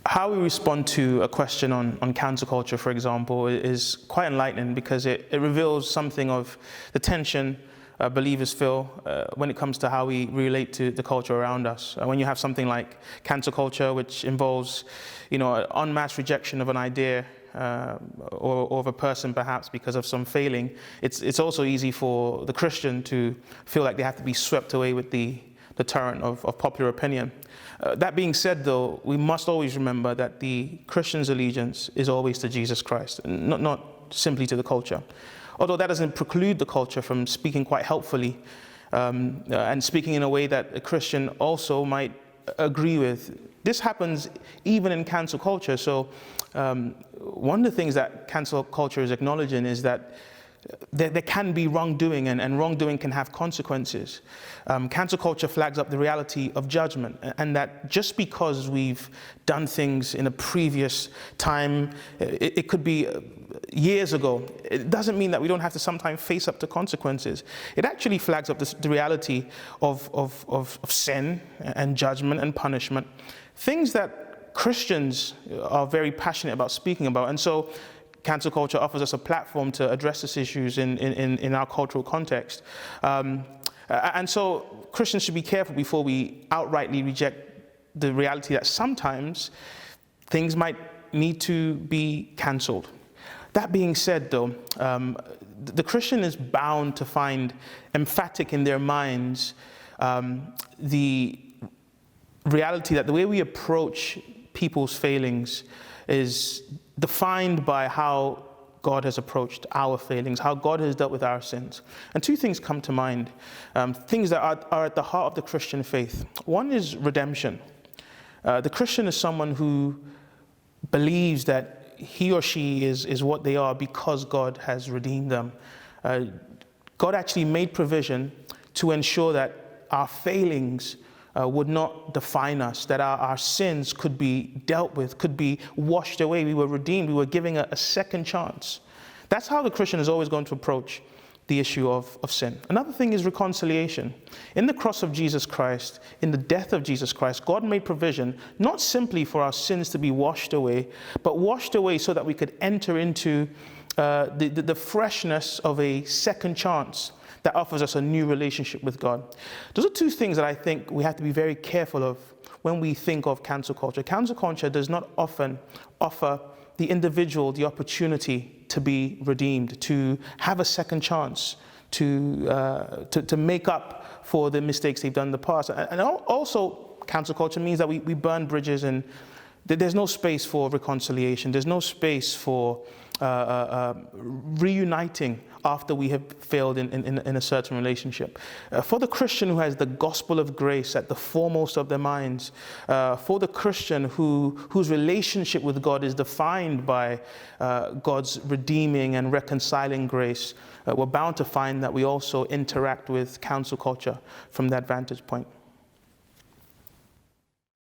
how we respond to a question on cancel culture, for example, is quite enlightening because it reveals something of the tension believers feel when it comes to how we relate to the culture around us. When you have something like cancel culture, which involves, an en masse rejection of an idea or of a person perhaps because of some failing, it's also easy for the Christian to feel like they have to be swept away with the torrent of popular opinion. That being said, though, we must always remember that the Christian's allegiance is always to Jesus Christ, not simply to the culture. Although that doesn't preclude the culture from speaking quite helpfully and speaking in a way that a Christian also might agree with. This happens even in cancel culture. So one of the things that cancel culture is acknowledging is that there can be wrongdoing, and wrongdoing can have consequences. Cancel culture flags up the reality of judgment, and that just because we've done things in a previous time, it could be years ago, it doesn't mean that we don't have to sometimes face up to consequences. It actually flags up the reality of sin and judgment and punishment, things that Christians are very passionate about speaking about. And so cancel culture offers us a platform to address these issues in our cultural context. And so Christians should be careful before we outrightly reject the reality that sometimes things might need to be cancelled. That being said, though, the Christian is bound to find emphatic in their minds the reality that the way we approach people's failings is defined by how God has approached our failings, how God has dealt with our sins. And two things come to mind, things that are at the heart of the Christian faith. One is redemption. The Christian is someone who believes that he or she is what they are because God has redeemed them. God actually made provision to ensure that our failings would not define us, that our sins could be dealt with, could be washed away. We were redeemed. We were giving a second chance. That's how the Christian is always going to approach the issue of sin. Another thing is reconciliation. In the cross of Jesus Christ, in the death of Jesus Christ, God made provision not simply for our sins to be washed away, but washed away so that we could enter into the freshness of a second chance that offers us a new relationship with God. Those are two things that I think we have to be very careful of when we think of cancel culture. Cancel culture does not often offer the individual the opportunity to be redeemed, to have a second chance, to make up for the mistakes they've done in the past. And also, cancel culture means that we burn bridges, and there's no space for reconciliation. There's no space for reuniting after we have failed in a certain relationship. For the Christian who has the gospel of grace at the foremost of their minds, for the Christian whose relationship with God is defined by God's redeeming and reconciling grace, we're bound to find that we also interact with cancel culture from that vantage point.